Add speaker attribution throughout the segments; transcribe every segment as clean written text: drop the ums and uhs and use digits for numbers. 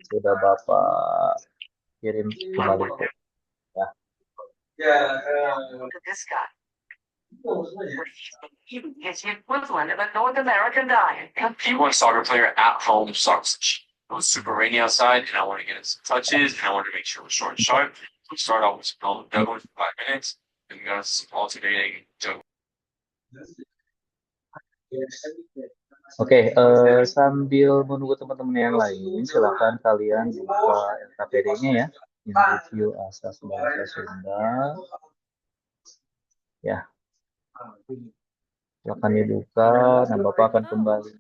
Speaker 1: sudah Bapak kirim kembali ya.
Speaker 2: Is the equivalent of a North American diet. If you want a soccer player at home sausage. It was super rainy outside, and I want to get in some touches, and I want to make sure we're short and sharp. We start off with some golden juggling for 5 minutes, and we got some alternating juggling.
Speaker 1: Oke, sambil menunggu teman-teman yang lain, silakan kalian buka LKPD-nya ya, yang review asas bahasa Sunda. Ya, silakan dibuka, dan Bapak akan kembali.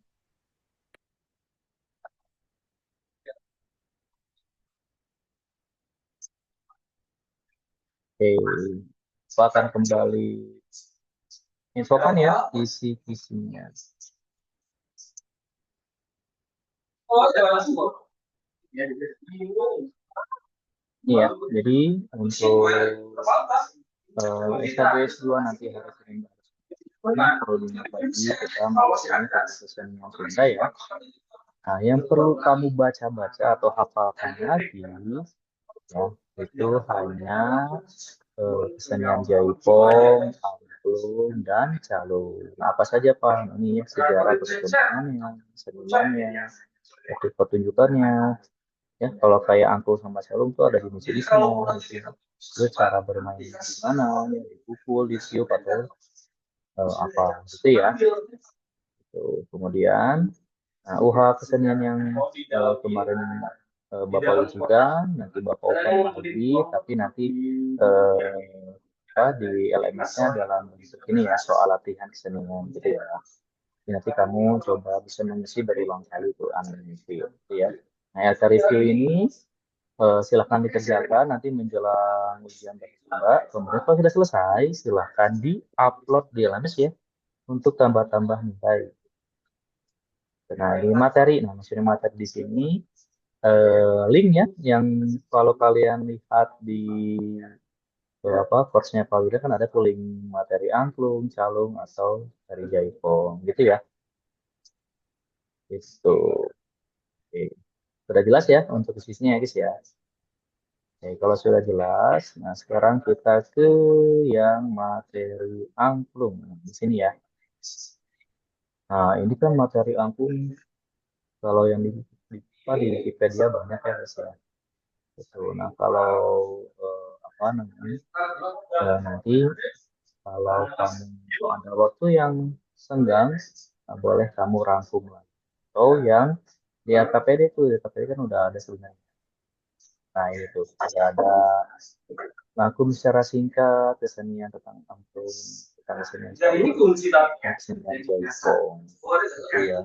Speaker 1: Oke, Bapak akan kembali infokan ya kisi-kisinya. Iya, jadi untuk SKBS 2 nanti hari Senin perlu bagi kita melakukan kesenian Sunda ya. Nah, yang perlu kamu baca-baca atau hafalkan lagi ya, itu hanya kesenian Jaipong, Angklung, dan Calung. Nah, apa saja Pak? Ini sejarah perkembangannya, senimannya, teknik pertunjukannya. Ya, kalau kayak Angklung sama Calung tuh ada jenis-jenisnya. Gitu. Terus cara bermain gimana, ya, dipukul, ditiup atau apa gitu ya. Gitu. Kemudian nah, kesenian yang kemarin Bapak ujikan, nanti Bapak open lagi, tapi nanti di LMS-nya dalam bentuk ini ya, soal latihan kesenian gitu ya. Jadi nanti kamu coba bisa mengisi berulang kali tuh review gitu ya. Nah, LK review ini silahkan dikerjakan nanti menjelang ujian Mbak. Kemudian kalau sudah selesai, silahkan di-upload di LMS ya untuk tambah-tambah nilai. Nah, di materi, nah maksudnya materi di sini linknya yang kalau kalian lihat di course-nya Pak Wida kan ada tuh link materi angklung, calung atau dari Jaipong gitu ya. Itu. Oke. Sudah jelas ya untuk bisnisnya ya guys ya. Oke, kalau sudah jelas, nah sekarang kita ke yang materi angklung di sini ya. Nah, ini kan materi angklung kalau yang di Wikipedia banyak ya guys ya. Gitu. Nah, kalau apa namanya? Nanti kalau kamu ada waktu yang senggang, nah, boleh kamu rangkum lagi. Atau yang di LKPD itu, di LKPD kan udah ada sebenarnya. Nah, itu ada rangkum secara singkat kesenian tentang angklung, tentang kesenian kesenian jaipong, gitu ya.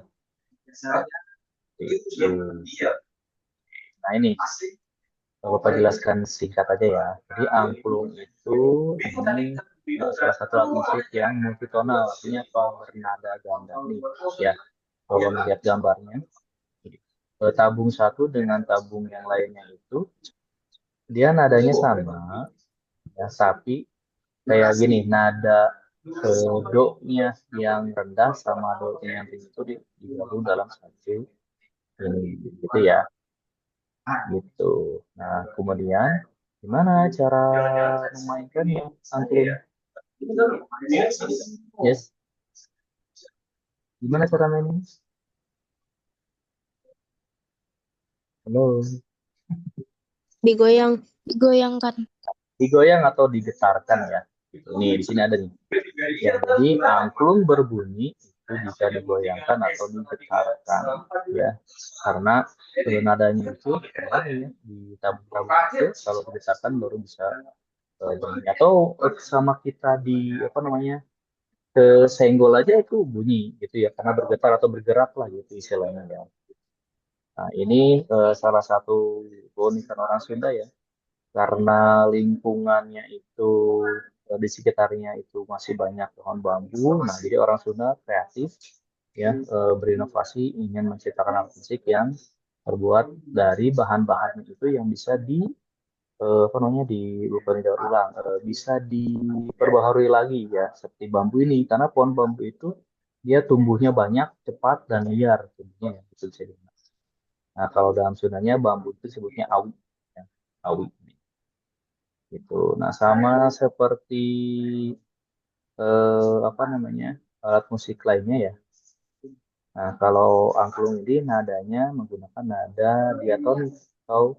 Speaker 1: Itu. Nah, ini Bapak jelaskan singkat aja ya. Jadi angklung itu ini salah satu alat musik yang multitonal, artinya power nada ganda nih. Ya, kalau melihat gambarnya, tabung satu dengan tabung yang lainnya itu dia nadanya sama, ya, tapi kayak gini, nada do-nya yang rendah sama do-nya yang tinggi itu digabung dalam satu ini, gitu ya. Gitu. Nah, kemudian gimana cara memainkannya angklung? Yes. Gimana cara mainnya? Halo.
Speaker 3: Digoyang, digoyangkan.
Speaker 1: Digoyang atau digetarkan ya. Gitu. Nih, di sini ada nih. Ya, jadi angklung berbunyi itu bisa digoyangkan atau digetarkan ya. Karena nadanya itu ya, di tabung-tabung itu kalau digetarkan baru bisa bunyi. Atau sama kita di apa namanya? Kesenggol aja itu bunyi gitu ya karena bergetar atau bergerak lah gitu istilahnya ya. Nah, ini salah satu keunikan orang Sunda ya karena lingkungannya itu di sekitarnya itu masih banyak pohon bambu. Nah, jadi orang Sunda kreatif ya berinovasi ingin menciptakan alat musik yang terbuat dari bahan-bahan itu yang bisa apa namanya bukan didaur ulang bisa diperbaharui lagi ya seperti bambu ini karena pohon bambu itu dia tumbuhnya banyak, cepat dan liar tumbuhnya ya, itu bisa dibilang. Nah, kalau dalam Sundanya bambu itu sebutnya awi, ya, awi gitu. Nah, sama seperti apa namanya alat musik lainnya ya. Nah, kalau angklung ini nadanya menggunakan nada diatonik atau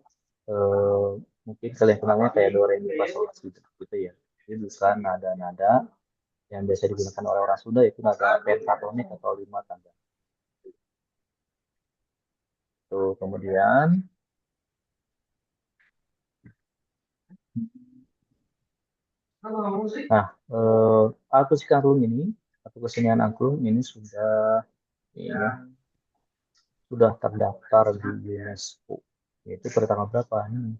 Speaker 1: eh, mungkin kalian kenalnya kayak do re mi fa sol la si gitu ya. Jadi bukan nada-nada yang biasa digunakan oleh orang Sunda, itu nada pentatonik atau lima tanda. Tuh, kemudian nah alat musik angklung ini atau kesenian angklung ini sudah terdaftar di UNESCO. Yaitu pada tanggal berapa nih?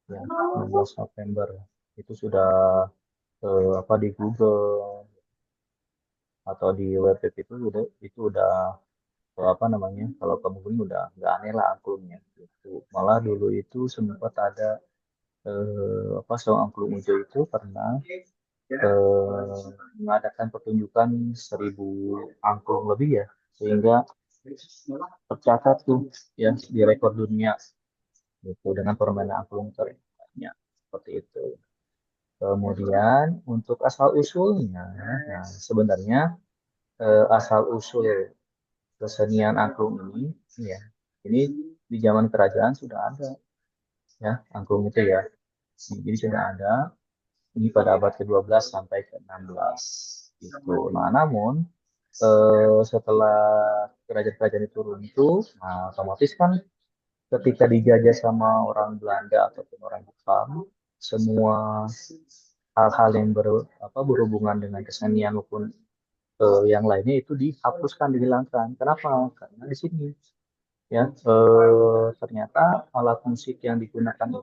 Speaker 1: Ya, 16 November. Itu sudah apa di Google atau di web itu udah apa namanya, kalau kamu googling udah nggak aneh lah angklungnya gitu. Malah dulu itu sempat ada apa Saung Angklung Ujo itu pernah mengadakan pertunjukan 1.000 angklung lebih ya, sehingga tercatat tuh ya di rekor dunia gitu dengan permainan angklung terbanyak seperti itu. Kemudian untuk asal usulnya, nah sebenarnya asal usul kesenian angklung ini ya, ini di zaman kerajaan sudah ada ya angklung itu ya. Jadi sudah ada ini pada abad ke-12 sampai ke-16 gitu. Nah, namun setelah kerajaan-kerajaan itu runtuh, nah, otomatis kan ketika dijajah sama orang Belanda ataupun orang Jepang, semua hal-hal yang berhubungan dengan kesenian maupun yang lainnya itu dihapuskan, dihilangkan. Kenapa? Karena di sini ya ternyata alat musik yang digunakan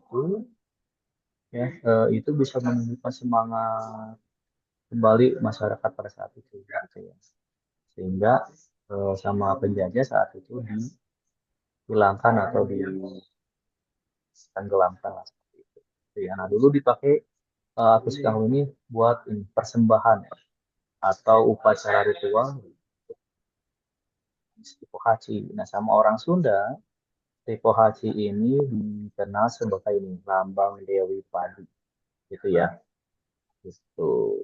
Speaker 1: ya itu bisa menumbuhkan semangat kembali masyarakat pada saat itu gitu ya. Sehingga sama penjajah saat itu dihilangkan atau ditenggelamkan lah seperti itu. Ya, nah dulu dipakai akustik angklung ini buat persembahan atau upacara ritual Tipohaci. Nah, sama orang Sunda, Tipohaci ini dikenal sebagai ini lambang Dewi Padi, gitu ya. Gitu.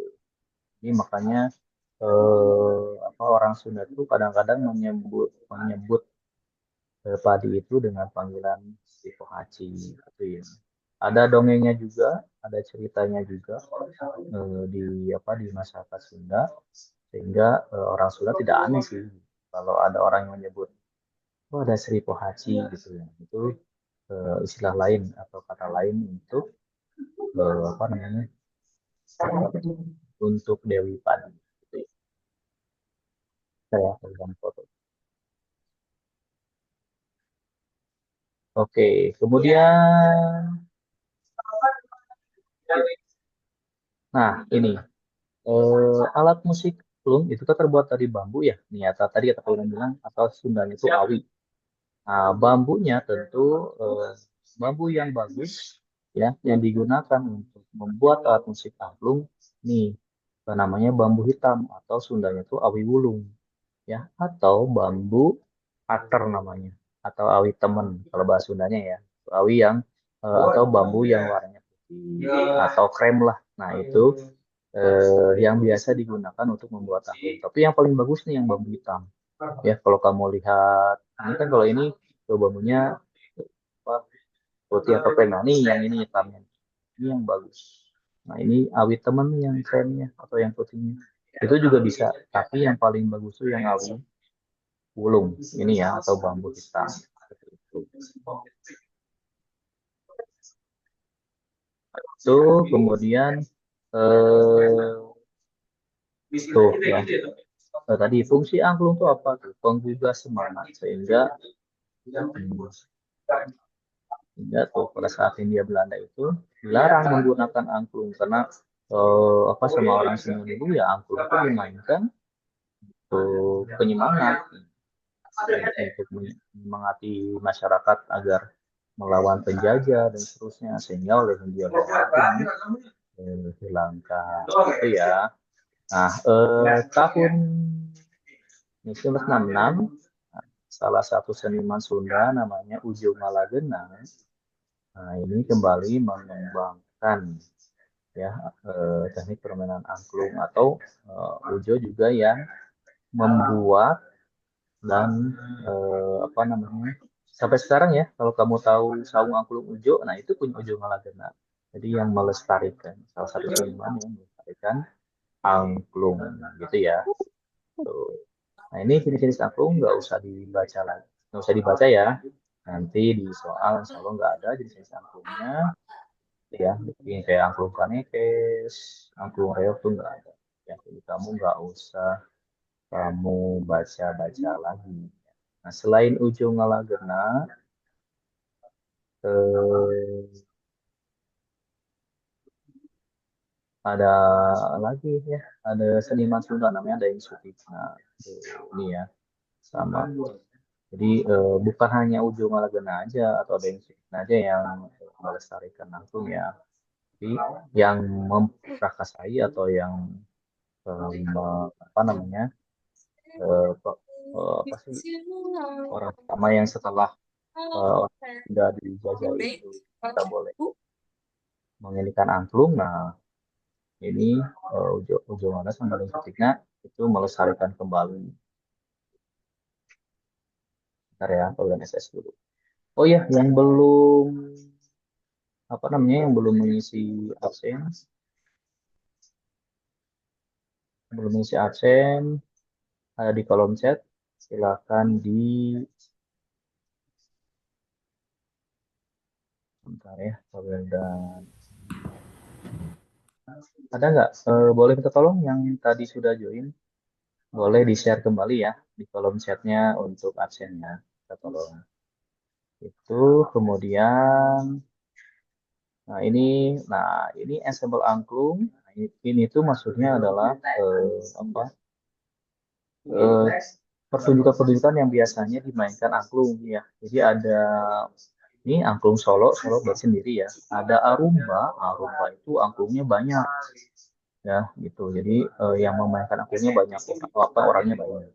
Speaker 1: Ini makanya apa orang Sunda itu kadang-kadang menyebut menyebut padi itu dengan panggilan Tipohaci, gitu ya. Ada dongengnya juga, ada ceritanya juga di di masyarakat Sunda, sehingga orang Sunda tidak aneh sih kalau ada orang yang menyebut oh ada Sri Pohaci gitu ya. Itu istilah lain atau kata lain untuk apa namanya untuk Dewi Padi. Gitu ya. Saya pegang foto. Oke, kemudian nah ini alat musik plung itu kan terbuat dari bambu ya. Nih atau tadi kata kalian bilang atau Sundanya itu awi. Nah, bambunya tentu bambu yang bagus ya yang digunakan untuk membuat alat musik angklung nih namanya bambu hitam atau Sundanya itu awi wulung ya atau bambu ater namanya atau awi temen kalau bahasa Sundanya ya awi yang atau bambu yang warnanya putih atau krem lah. Nah itu yang biasa digunakan untuk membuat angklung. Tapi yang paling bagus nih yang bambu hitam ya. Kalau kamu lihat ini kan kalau ini bambunya apa, putih atau krem. Nah, ini yang ini hitamnya. Ini yang bagus. Nah, ini awit temen nih yang kremnya atau yang putihnya. Itu juga bisa, tapi yang paling bagus tuh yang awit wulung. Ini ya, atau bambu hitam. Itu kemudian eh tuh ya. Tadi fungsi angklung itu apa tuh? Penggugah semangat sehingga sehingga tuh pada saat Hindia Belanda itu dilarang menggunakan angklung karena apa sama orang Sunda dulu ya angklung itu dimainkan untuk penyemangat untuk menyemangati masyarakat agar melawan penjajah dan seterusnya sehingga oleh Hindia Belanda itu dihilangkan gitu ya. Nah tahun 1966 salah satu seniman Sunda namanya Ujo Malagena. Nah, ini kembali mengembangkan ya teknik permainan angklung atau Ujo juga yang membuat dan apa namanya sampai sekarang ya kalau kamu tahu saung angklung Ujo, nah itu punya Ujo Malagena. Jadi yang melestarikan salah satu seniman yang melestarikan angklung gitu ya. Tuh. Nah ini jenis-jenis angklung nggak usah dibaca lagi, nggak usah dibaca ya. Nanti di soal insya Allah nggak ada jenis-jenis angklungnya ya. Jadi kayak angklung kanekes, angklung reog tuh nggak ada. Ya, jadi kamu nggak usah kamu baca-baca lagi. Nah, selain ujung ngalagena, eh, ada lagi ya, ada seniman Sunda namanya Daeng Sutikna. Ini ya, sama. Jadi bukan hanya ujung ngalagena aja atau Daeng Sutikna aja yang melestarikan langsung ya, tapi yang memprakasai atau yang apa namanya, apa sih orang pertama yang setelah orang sudah dijajah itu kita boleh menginginkan angklung. Nah, ini ujung mana sama ketiknya itu melestarikan kembali. Bentar ya, kalian SS dulu. Oh ya, yang belum apa namanya yang belum mengisi absen, belum mengisi absen ada di kolom chat. Silakan di bentar ya, kalian dan ada nggak boleh minta tolong yang tadi sudah join boleh di-share kembali ya di kolom chatnya untuk absennya. Kita tolong. Itu kemudian nah ini ensemble angklung. Nah, ini tuh maksudnya adalah apa? eh, pertunjukan-pertunjukan yang biasanya dimainkan angklung ya. Jadi ada ini angklung solo, solo buat sendiri ya. Ada arumba, arumba itu angklungnya banyak ya gitu. Jadi yang memainkan angklungnya banyak, orangnya banyak.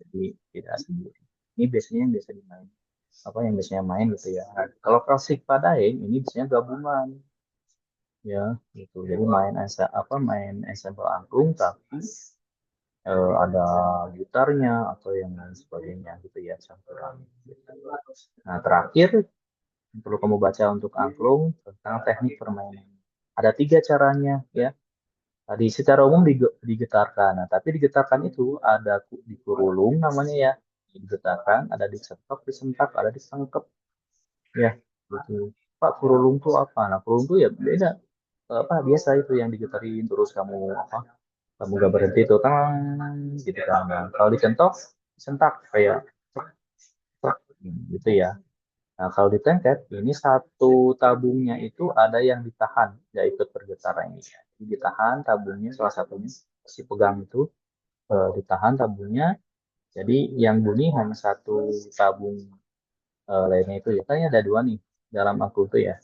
Speaker 1: Jadi tidak sendiri. Ini biasanya yang biasa dimain apa yang biasanya main gitu ya. Nah, kalau klasik padaeng ini biasanya gabungan ya gitu. Jadi main ensemble angklung tapi ada gitarnya atau yang lain sebagainya gitu ya campuran. Gitu. Nah terakhir yang perlu kamu baca untuk angklung tentang teknik permainan. Ada 3 caranya ya. Tadi secara umum digetarkan. Nah, tapi digetarkan itu ada dikurulung namanya ya. Digetarkan, ada disetok, disentak, ada disengkep. Ya, gitu. Pak, kurulung tuh apa? Nah, kurulung tuh ya beda. Apa biasa itu yang digetarin terus kamu apa? Kamu gak berhenti tuh tang gitu kan. Nah, kalau dicentok, disentak kayak tek, gitu ya. Nah, kalau ditengket, ini satu tabungnya itu ada yang ditahan, nggak ikut bergetar ini. Jadi ditahan tabungnya, salah satunya si pegang itu ditahan tabungnya. Jadi yang bunyi hanya satu tabung lainnya itu ya. Kan ada 2 nih dalam aku tuh ya.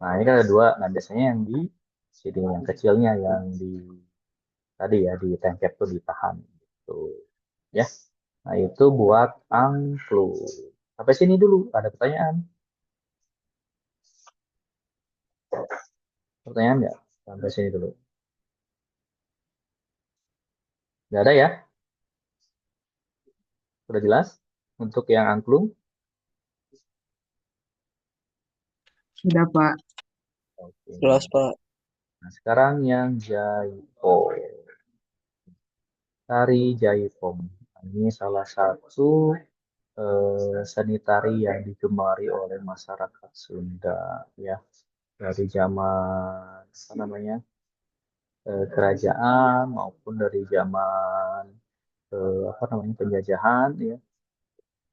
Speaker 1: Nah, ini kan ada 2. Nah, biasanya yang di sini yang kecilnya yang di tadi ya di tengkep tuh ditahan gitu. Ya. Nah, itu buat angklung. Sampai sini dulu ada pertanyaan. Pertanyaan nggak? Sampai sini dulu. Nggak ada ya? Sudah jelas? Untuk yang angklung?
Speaker 3: Sudah, Pak.
Speaker 1: Oke.
Speaker 4: Jelas, Pak.
Speaker 1: Nah, sekarang yang Jaipong. Tari Jaipong. Nah, ini salah satu seni tari yang digemari oleh masyarakat Sunda ya dari zaman apa namanya kerajaan maupun dari zaman apa namanya penjajahan ya.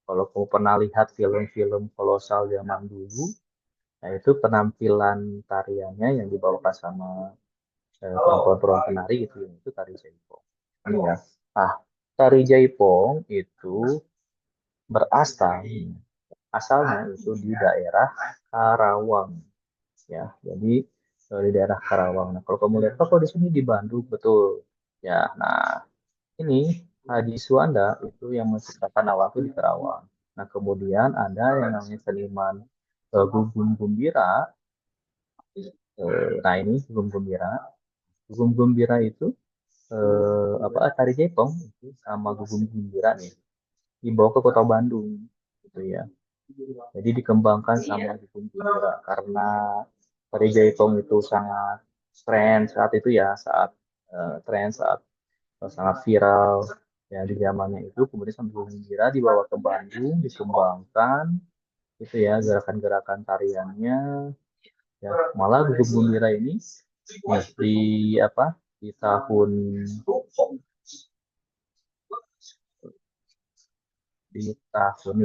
Speaker 1: Kalau kamu pernah lihat film-film kolosal zaman dulu, nah itu penampilan tariannya yang dibawakan sama perempuan-perempuan penari gitu, itu tari Jaipong. Ini ya. Ah, tari Jaipong itu berasal asalnya itu di daerah Karawang ya. Jadi di daerah Karawang. Nah, kalau kamu lihat kok di sini di Bandung betul. Ya, nah ini Haji Suwanda itu yang menciptakan awal itu di Kerawang. Nah, kemudian ada yang namanya seniman Gugum Gumbira. Nah, ini Gugum Gumbira. Gugum Gumbira itu apa tari Jaipong itu sama Gugum Gumbira nih dibawa ke kota Bandung gitu ya. Jadi dikembangkan sama Gugum Gumbira karena tari Jaipong itu sangat tren saat itu ya, saat tren saat sangat viral ya di zamannya itu. Kemudian sama Gugum Gumbira dibawa ke Bandung, dikembangkan itu ya gerakan-gerakan tariannya ya. Malah Gugum Gumbira ini nih, di apa di tahun di tahun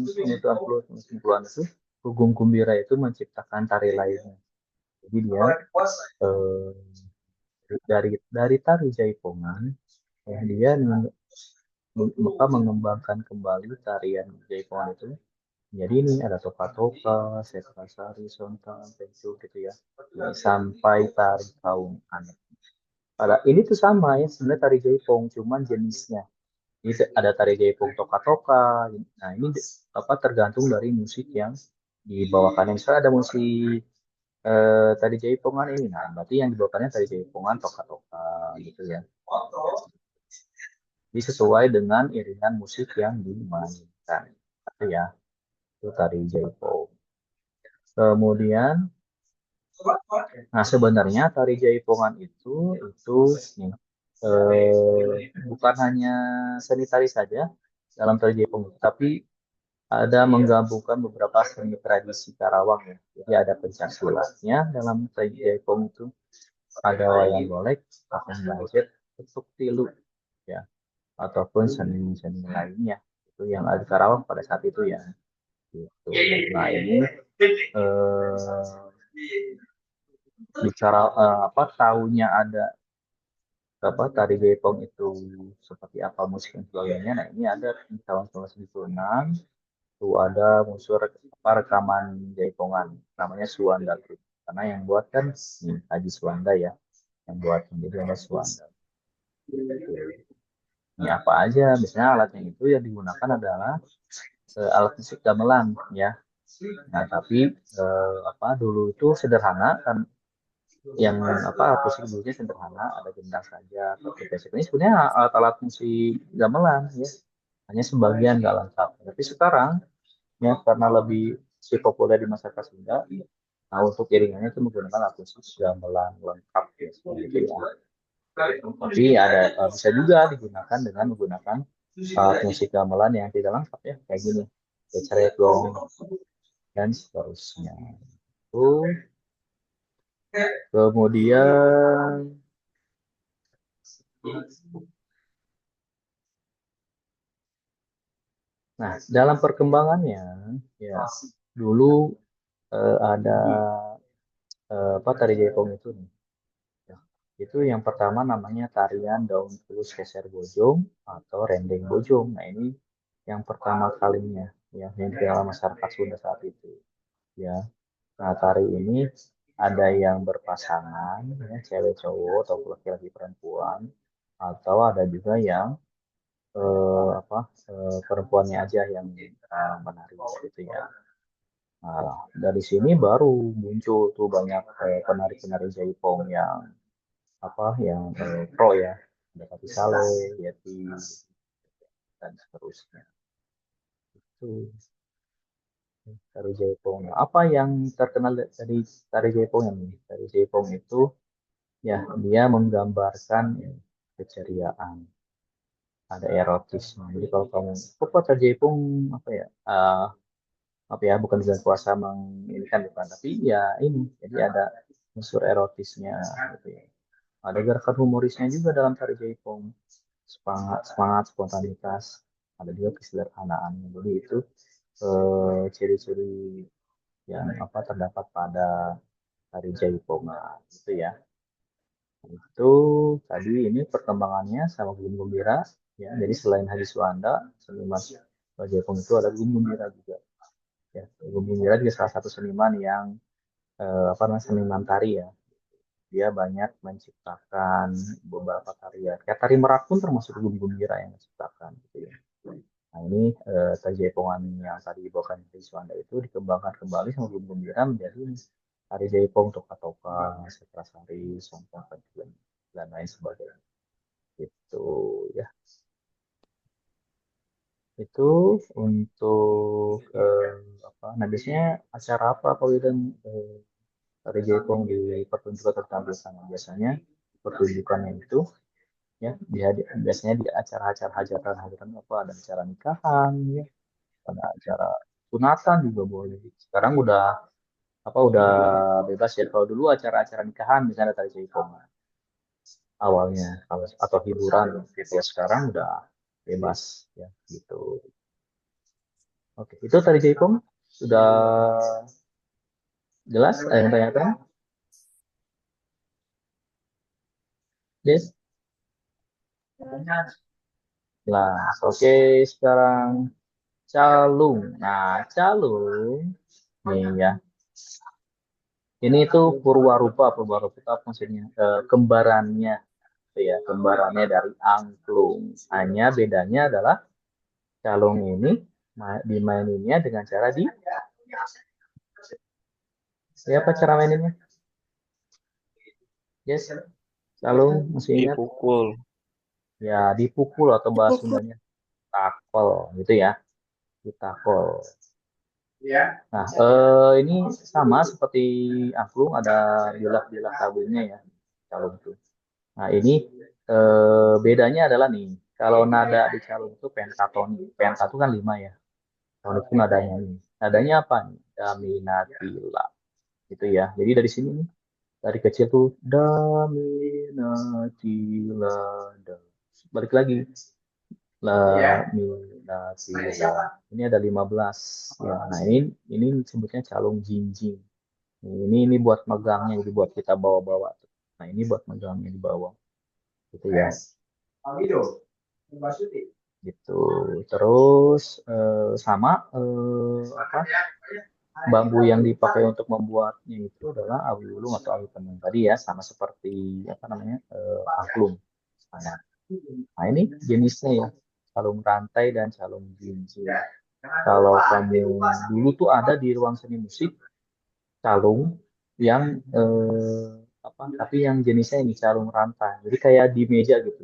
Speaker 1: 90-an itu Gugum Gumbira itu menciptakan tari lainnya. Jadi dia eh, dari tari Jaipongan ya dia mengembangkan kembali tarian Jaipongan itu. Jadi ini ada toka-toka, sekasari, sontang, pencu gitu ya. Sampai tari kaum anak. Ini tuh sama ya sebenarnya tari Jaipong, cuman jenisnya. Ini ada tari Jaipong toka-toka. Nah ini apa tergantung dari musik yang dibawakan. Misalnya ada musik tari Jaipongan ini, nah berarti yang dibawakannya tari Jaipongan toka-toka gitu ya. Jadi sesuai dengan iringan musik yang dimainkan. Itu ya, itu tari Jaipong. Kemudian, nah sebenarnya tari Jaipongan itu nih, bukan hanya seni tari saja dalam tari Jaipong, tapi ada menggabungkan beberapa seni tradisi Karawang ya. Jadi ada pencak silatnya dalam tari Jaipong itu, ada wayang golek, patung bajet, petuk tilu ya, ataupun seni-seni lainnya itu yang ada di Karawang pada saat itu ya. Gitu. Nah ini bicara apa tahunya ada apa tari Jaipong itu seperti apa musik dan sebagainya. Nah ini ada di tahun 1996 itu ada unsur apa rekaman Jaipongan namanya Suwanda Group. Karena yang buat kan Haji Suwanda ya yang buat jadi ada Suwanda. Ini apa aja? Biasanya alatnya itu yang digunakan adalah alat musik gamelan ya. Nah tapi apa dulu itu sederhana kan yang apa alat musik dulunya sederhana ada gendang saja tapi basic ini sebenarnya alat-alat musik gamelan ya hanya sebagian nggak lengkap tapi sekarang ya karena lebih si populer di masyarakat Sunda nah untuk iringannya itu menggunakan alat musik gamelan lengkap ya seperti itu ya tapi ada bisa juga digunakan dengan menggunakan alat musik gamelan yang tidak lengkap ya kayak gini kayak dong dan seterusnya itu kemudian nah, dalam perkembangannya, ya dulu ada apa tari Jaipong itu nih. Ya, itu yang pertama namanya tarian daun tulus geser bojong atau rendeng bojong. Nah ini yang pertama kalinya ya yang dikenal masyarakat Sunda saat itu. Ya, nah tari ini ada yang berpasangan, ya, cewek cowok atau laki-laki perempuan, atau ada juga yang apa perempuannya aja yang menari gitu ya. Nah, dari sini baru muncul tuh banyak penari-penari Jaipong yang apa yang pro ya, ada Kapi Sale, Yeti dan seterusnya. Itu tari Jaipong. Nah, apa yang terkenal dari tari Jaipong ini? Tari Jaipong itu ya dia menggambarkan ya, keceriaan, ada erotisnya. Jadi kalau kamu, kok tari Jaipong apa ya? Apa ya bukan bulan puasa ini kan bukan tapi ya ini jadi ada unsur erotisnya gitu ya ada gerakan humorisnya juga dalam tari Jaipong semangat semangat spontanitas ada juga kesederhanaan jadi itu ciri-ciri yang apa terdapat pada tari Jaipong gitu ya itu tadi ini perkembangannya sama Gun Gumbira ya jadi selain Haji Suwanda seniman Jaipong itu ada Gun Gumbira juga ya Gun Gumbira juga salah satu seniman yang apa namanya seniman tari ya dia banyak menciptakan beberapa karya. Kayak tari merak pun termasuk Gum Gumbira yang menciptakan gitu ya. Nah ini tari jaipongan yang tadi dibawakan di Suanda itu dikembangkan kembali sama Gum Gumbira menjadi tari jaipong, toka-toka, setrasari, songkong, dan lain sebagainya. Itu ya. Itu untuk apa? Nah biasanya acara apa kalau dan tari jaipong di pertunjukan tertentu sana? Biasanya pertunjukannya itu ya biasanya di acara-acara hajatan-hajatan apa ada acara nikahan ya ada acara sunatan juga boleh sekarang udah bebas ya kalau dulu acara-acara nikahan misalnya tari jaipong awalnya atau hiburan gitu ya sekarang udah bebas ya gitu. Oke itu tari jaipong sudah jelas ada yang tanyakan Des jelas oke sekarang calung nah calung nih ya ini tuh purwarupa itu apa maksudnya kembarannya gitu ya kembarannya dari angklung hanya bedanya adalah calung ini dimaininnya dengan cara siapa cara maininnya yes calung masih ingat
Speaker 4: Dipukul.
Speaker 1: ya dipukul atau bahasa Sundanya takol gitu ya ditakol nah ini sama seperti angklung ada bilah-bilah tabungnya ya calung itu. Nah, ini bedanya adalah nih, kalau nada di calung itu pentatonik. Penta itu kan 5 ya. Tonik itu nadanya ini. Nadanya apa nih? Daminatila. Gitu ya. Jadi dari sini nih, dari kecil tuh daminatila. Da. Balik lagi. La minatila. Ini ada 15. Ya, nah ini sebutnya calung jinjing. Ini buat megangnya, jadi buat kita bawa-bawa. Nah, ini buat megangnya di bawah. Gitu ya. Gitu terus sama apa bambu yang dipakai untuk membuatnya itu adalah awi ulung atau awi tenun tadi ya sama seperti apa namanya angklung nah ini jenisnya ya calung rantai dan calung jinjing kalau kamu dulu tuh ada di ruang seni musik calung yang apa tapi yang jenisnya ini calung rantai jadi kayak di meja gitu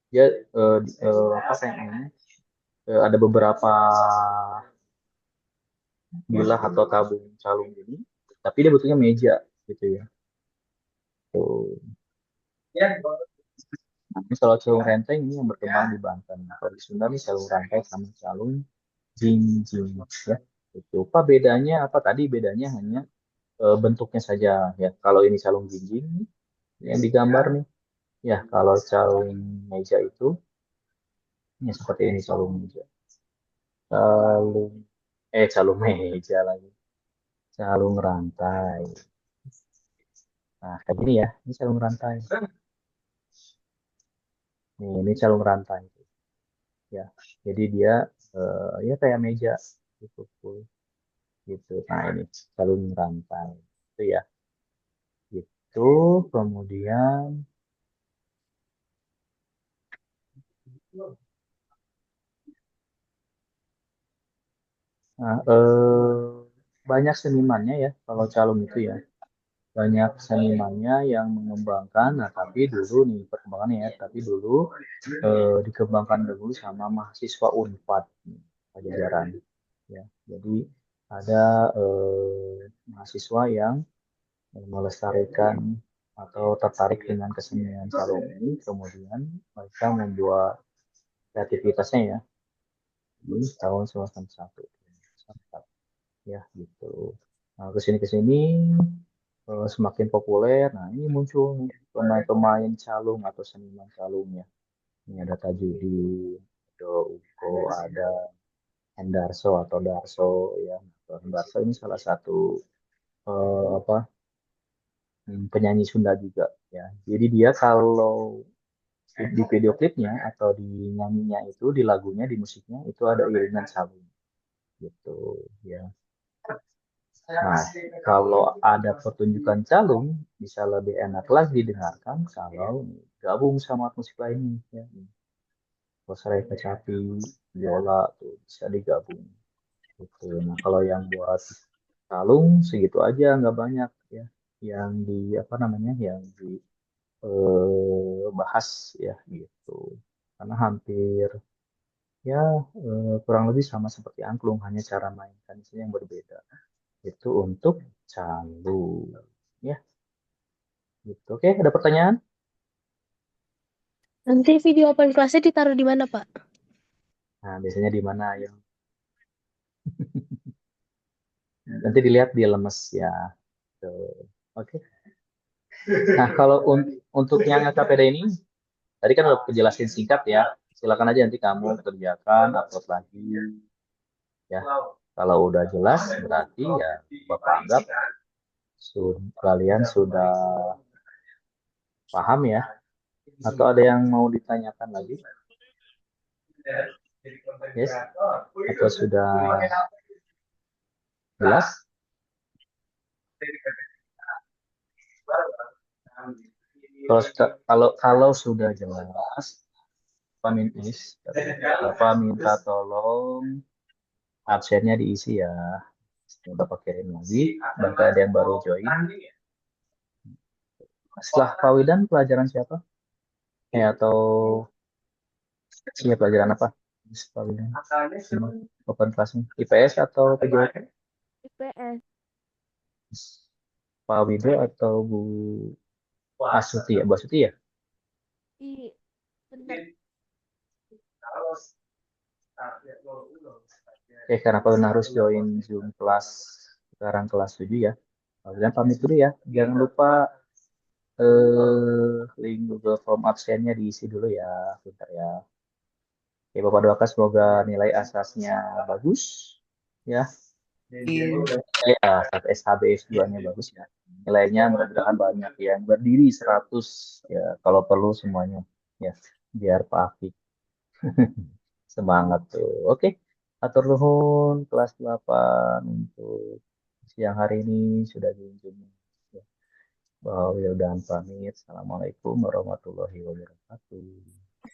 Speaker 1: dia apa saya namanya ada beberapa bilah atau tabung calung ini, tapi dia bentuknya meja gitu ya. Tuh. Nah, ini kalau calung renteng ini yang berkembang di Banten. Kalau di Sunda nih calung rantai sama calung jinjing ya. Itu apa bedanya? Apa tadi bedanya hanya bentuknya saja ya. Kalau ini calung jinjing yang digambar nih, ya kalau calung meja itu ya seperti ini calung meja. Calung calung meja lagi. Calung rantai. Nah, kayak gini ya. Ini calung rantai. Nih, ini calung rantai. Ya, jadi dia ya kayak meja gitu, gitu. Nah, ini calung rantai. Itu ya. Itu kemudian nah, banyak senimannya ya kalau calung itu ya. Banyak senimannya yang mengembangkan. Nah, tapi dulu nih perkembangannya ya, tapi dulu dikembangkan dulu sama mahasiswa Unpad Pajajaran ya. Jadi ada mahasiswa yang melestarikan atau tertarik dengan kesenian calung ini, kemudian mereka membuat kreativitasnya ya di tahun 1991 ya gitu. Nah, kesini semakin populer. Nah, ini muncul nih pemain-pemain calung atau seniman calung ya. Ini ada Tajudin, ada Uko, ada Hendarso atau Darso ya. Hendarso ini salah satu apa penyanyi Sunda juga ya. Jadi dia kalau di video klipnya atau di nyanyinya itu di lagunya di musiknya itu ada iringan calung gitu ya. Nah, kalau ada pertunjukan calung, bisa lebih enak lagi didengarkan kalau gabung sama alat musik lainnya. Ya. Serai kecapi, biola tuh bisa digabung. Gitu. Nah, kalau yang buat calung segitu aja, nggak banyak ya. Yang di apa namanya, yang di bahas ya gitu. Karena hampir ya kurang lebih sama seperti angklung, hanya cara mainkan yang berbeda. Itu untuk calung. Ya, gitu. Oke, ada pertanyaan?
Speaker 4: Nanti video open kelasnya ditaruh di mana, Pak?
Speaker 1: Nah, biasanya di mana ya? Nanti dilihat di lemes ya. Tuh. Oke. Nah, kalau untuk yang KPD ini, tadi kan udah penjelasin singkat ya. Silakan aja nanti kamu kerjakan, upload lagi. Ya, kalau udah jelas berarti ya Bapak anggap kalian sudah paham ya. Atau ada yang mau ditanyakan lagi? Yes? Atau sudah jelas? Kalau sudah jelas, Pak Minis, Bapak minta tolong absennya diisi ya. Bapak kirim lagi, bahkan ada yang baru join. Setelah Pak Widan, pelajaran siapa? Atau pelajaran apa? Pak Widan. Open classnya. IPS atau PJWK?
Speaker 4: IPS.
Speaker 1: Pak Wido atau Bu Asuti ya? Bu Asuti ya?
Speaker 4: Bentar.
Speaker 1: Oke, karena kalian harus join Zoom kelas sekarang kelas 7 ya. Kalian pamit dulu ya. Jangan lupa link Google Form absennya diisi dulu ya. Bentar ya. Oke, Bapak doakan semoga nilai asasnya bagus ya. SHB S2-nya bagus ya. Nilainya mudah-mudahan banyak yang berdiri 100 ya kalau perlu semuanya ya biar Pak Afik semangat tuh. Oke. Atur nuhun kelas 8 untuk siang hari ini sudah diunjungi. Ya. Bahwa udah pamit. Assalamualaikum warahmatullahi wabarakatuh.